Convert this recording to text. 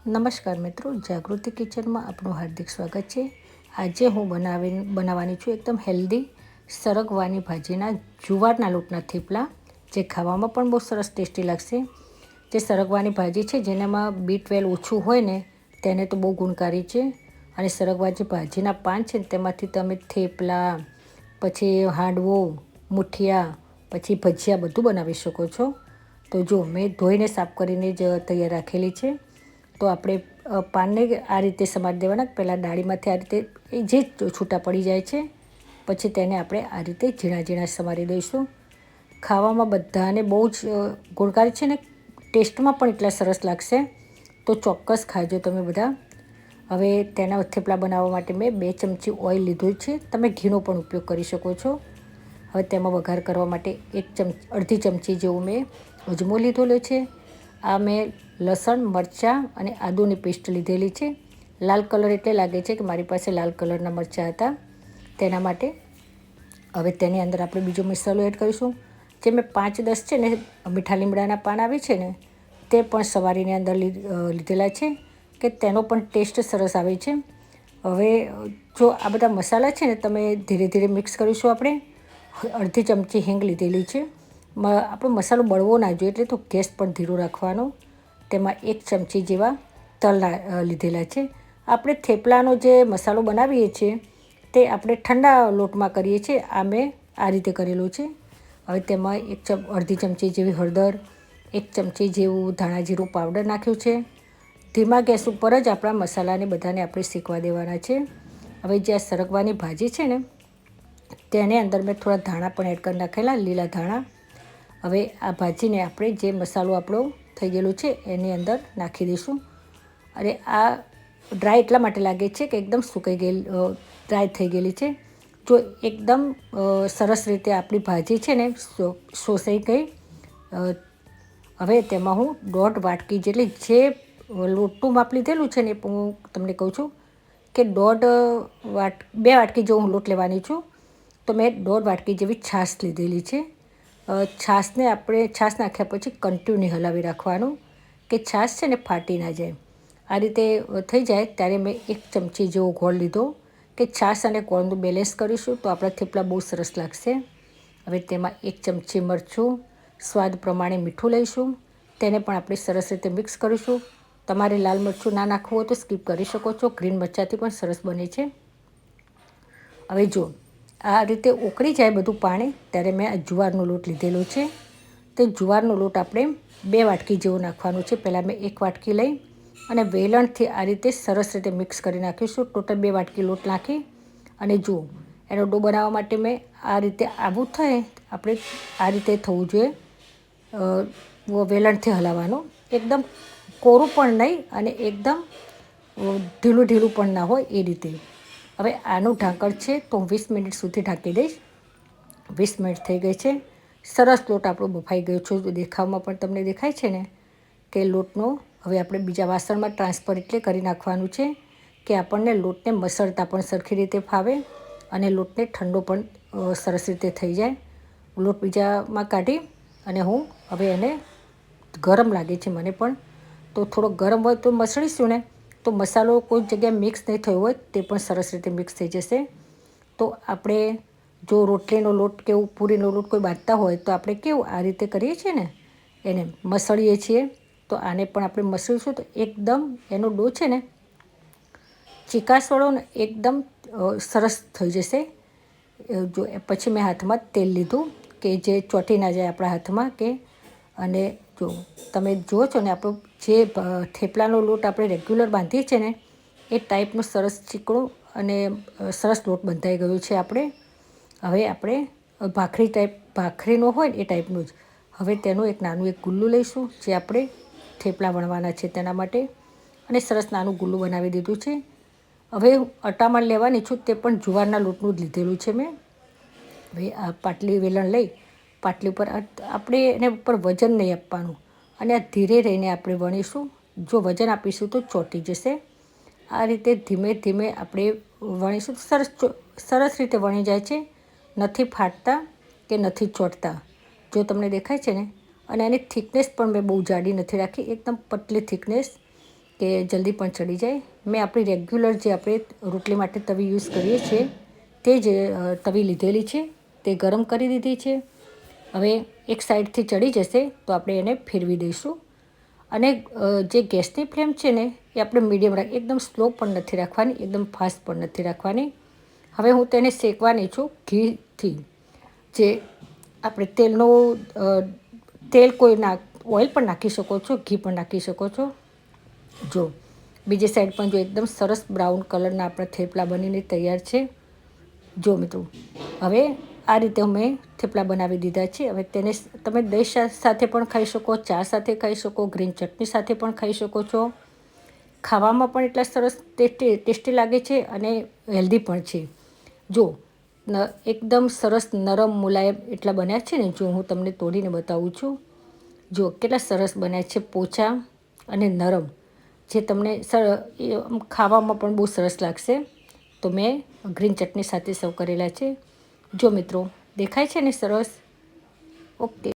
નમસ્કાર મિત્રો, જાગૃતિ કિચનમાં આપનું હાર્દિક સ્વાગત છે। આજે હું બનાવવાની છું એકદમ હેલ્ધી સરગવાની ભાજીના જુવારના લોટના થેપલા, જે ખાવામાં પણ બહુ સરસ ટેસ્ટી લાગશે। જે સરગવાની ભાજી છે જેનામાં B12 ઓછું હોય ને તેને તો બહુ ગુણકારી છે। અને સરગવા જે ભાજીના પાન છે તેમાંથી તમે થેપલા, પછી હાંડવો, મુઠિયા, પછી ભજીયા બધું બનાવી શકો છો। તો જો મેં ધોઈને સાફ કરીને જ તૈયાર રાખેલી છે। તો આપણે પાનને આ રીતે સમારી દેવાના। પહેલાં ડાળીમાંથી આ રીતે જે છૂટા પડી જાય છે, પછી તેને આપણે આ રીતે ઝીણા ઝીણા સમારી દઈશું। ખાવામાં બધાને બહુ જ ગુણકારી છે ને ટેસ્ટમાં પણ એટલા સરસ લાગશે, તો ચોક્કસ ખાજો તમે બધા। હવે તેના થેપલા બનાવવા માટે મેં 2 ચમચી ઓઇલ લીધું છે, તમે ઘીનો પણ ઉપયોગ કરી શકો છો। હવે તેમાં વઘાર કરવા માટે અડધી ચમચી જેવું મેં અજમો લીધેલો છે। આ મેં લસણ, મરચાં અને આદુની પેસ્ટ લીધેલી છે। લાલ કલર એટલે લાગે છે કે મારી પાસે લાલ કલરના મરચાં હતા, તેના માટે। હવે તેની અંદર આપણે બીજો મસાલો એડ કરીશું। જે મેં 5-10 છે ને મીઠા લીમડાના પાન આવે છે ને તે પણ સવારીને અંદર લીધેલા છે, કે તેનો પણ ટેસ્ટ સરસ આવે છે। હવે જો આ બધા મસાલા છે ને તમે ધીરે ધીરે મિક્સ કરીશું। આપણે અડધી ચમચી હિંગ લીધેલી છે। આપણો મસાલો બળવો ના જોઈએ એટલે તો ગેસ પણ ધીરો રાખવાનો। તેમાં 1 ચમચી જેવા તલ લીધેલા છે। આપણે થેપલાનો જે મસાલો બનાવીએ છીએ તે આપણે ઠંડા લોટમાં કરીએ છીએ, આ મેં આ રીતે કરેલું છે। હવે તેમાં અડધી ચમચી જેવી હળદર, 1 ચમચી જેવું ધાણા જીરું પાવડર નાખ્યું છે। ધીમા ગેસ ઉપર જ આપણા મસાલાને બધાને આપણે શેકવા દેવાના છે। હવે જે આ સરગવાની ભાજી છે ને તેને અંદર મેં થોડા ધાણા પણ એડ કરી નાખેલા, લીલા ધાણા। હવે આ ભાજીને આપણે જે મસાલો આપણો થઈ ગયેલો છે એની અંદર નાખી દઈશું। અને આ ડ્રાય એટલા માટે લાગે છે કે એકદમ સુકાઈ ગયેલી, ડ્રાય થઈ ગયેલી છે। જો એકદમ સરસ રીતે આપણી ભાજી છે ને શોષાઈ ગઈ। હવે તેમાં હું 1.5 વાટકી જેટલી, જે લોટનું માપ લીધેલું છે ને હું તમને કહું છું કે 2 વાટકી જેવું હું લોટ લેવાની છું, તો મેં 1.5 વાટકી જેવી છાશ લીધેલી છે। છાશને આપણે છાશ નાખ્યા પછી કન્ટિન્યુ હલાવી રાખવાનું, કે છાશ છે ને ફાટી ના જાય। આ રીતે થઈ જાય ત્યારે મેં 1 ચમચી જેવો ગોળ લીધો, કે છાશ અને ગોળનું બેલેન્સ કરીશું તો આપણા થેપલા બહુ સરસ લાગશે। હવે તેમાં 1 ચમચી મરચું, સ્વાદ પ્રમાણે મીઠું લઈશું, તેને પણ આપણે સરસ રીતે મિક્સ કરીશું। તમારે લાલ મરચું ના નાખવું હોય તો સ્કીપ કરી શકો છો, ગ્રીન મરચાંથી પણ સરસ બને છે। હવે જો આ રીતે ઉકળી જાય બધું પાણી, ત્યારે મેં આ જુવારનો લોટ લીધેલો છે। તે જુવારનો લોટ આપણે 2 વાટકી જેવો નાખવાનો છે। પહેલાં મેં 1 વાટકી લઈ અને વેલણથી આ રીતે સરસ રીતે મિક્સ કરી નાખીશું। ટોટલ 2 વાટકી લોટ નાખી અને જુઓ એનો ડો બનાવવા માટે મેં આ રીતે આવું થાય, આપણે આ રીતે થવું જોઈએ, વેલણથી હલાવવાનું, એકદમ કોરું પણ નહીં અને એકદમ ઢીલું ઢીલું પણ ના હોય એ રીતે। હવે આનું ઢાંકણ છે તો હું 20 મિનિટ સુધી ઢાંકી દઈશ। 20 મિનિટ થઈ ગઈ છે, સરસ લોટ આપણો બફાઈ ગયો છે। દેખાવમાં પણ તમને દેખાય છે ને કે લોટનો હવે આપણે બીજા વાસણમાં ટ્રાન્સફર એટલે કરી નાખવાનું છે, કે આપણને લોટને મસળતા પણ સરખી રીતે ફાવે અને લોટને ઠંડો પણ સરસ રીતે થઈ જાય। લોટ બીજામાં કાઢી અને હું હવે એને, ગરમ લાગે છે મને પણ, તો થોડો ગરમ હોય તો મસળીશું ને તો મસાલો કોઈ જગ્યાએ મિક્સ નહીં થયો હોય તે પણ સરસ રીતે મિક્સ થઈ જશે। તો આપણે જો રોટલીનો લોટ કે એવું પૂરીનો લોટ કોઈ બાંધતા હોય તો આપણે કેવું આ રીતે કરીએ છીએ ને એને મસળીએ છીએ, તો આને પણ આપણે મસળીશું તો એકદમ એનો ડો છે ને ચીકાશવાળો ને એકદમ સરસ થઈ જશે। જો પછી મેં હાથમાં તેલ લીધું કે જે ચોંટી ના જાય આપણા હાથમાં, કે અને જો તમે જુઓ છો ને આપણો જે થેપલાનો લોટ આપણે રેગ્યુલર બાંધીએ છીએ ને એ ટાઈપનો સરસ ચીકણો અને સરસ લોટ બંધાઈ ગયો છે આપણે। હવે આપણે ભાખરીનો હોય ને એ ટાઈપનું જ, હવે તેનું એક નાનું ગુલ્લું લઈશું, જે આપણે થેપલા વણવાના છે તેના માટે, અને સરસ નાનું ગુલ્લું બનાવી દીધું છે। હવે અટામણ લેવાની છું, તે પણ જુવારના લોટનું જ લીધેલું છે મેં। હવે આ પાટલી વેલણ લઈ પાટલી ઉપર આપણે એને ઉપર વજન નહીં આપવાનું, અને આ ધીરે રહીને આપણે વણીશું। જો વજન આપીશું તો ચોંટી જશે। આ રીતે ધીમે ધીમે આપણે વણીશું તો સરસ રીતે વણી જાય છે, નથી ફાટતા કે નથી ચોંટતા, જો તમને દેખાય છે ને। અને એની થિકનેસ પણ મેં બહુ જાડી નથી રાખી, એકદમ પતલી થિકનેસ, કે જલ્દી પણ ચડી જાય. મેં આપણી રેગ્યુલર જે આપણે રોટલી માટે તવી યુઝ કરીએ છીએ તે જ તવી લીધેલી છે, તે ગરમ કરી દીધી છે. હવે એક સાઈડથી ચડી જશે તો આપણે એને ફેરવી દઈશું. અને જે ગેસની ફ્લેમ છે ને એ આપણે મીડિયમ એકદમ સ્લો પણ નથી રાખવાની, એકદમ ફાસ્ટ પણ નથી રાખવાની. હવે હું તેને શેકવાની છું ઘીથી. જે આપણે તેલ કોઈ ઓઇલ પણ નાખી શકો છો, ઘી પણ નાખી શકો છો. જો બીજી સાઈડ પણ જો એકદમ સરસ બ્રાઉન કલરના આપણા થેપલા બનીને તૈયાર છે. જો મિત્રો, હવે આ રીતે અમે થેપલા બનાવી દીધા છે. હવે તેને તમે દહીં સાથે પણ ખાઈ શકો, ચા સાથે ખાઈ શકો, ગ્રીન ચટણી સાથે પણ ખાઈ શકો છો. ખાવામાં પણ એટલા સરસ ટેસ્ટી લાગે છે અને હેલ્ધી પણ છે. જો એકદમ સરસ નરમ મુલાયમ એટલા બન્યા છે ને, જો હું તમને તોડીને બતાવું છું. જો કેટલા સરસ બન્યા છે, પોચા અને નરમ, જે તમને ખાવામાં પણ બહુ સરસ લાગશે. તો મેં ગ્રીન ચટણી સાથે સર્વ કરેલા છે. જો મિત્રો, દેખાય છે ને સરસ? ઓકે.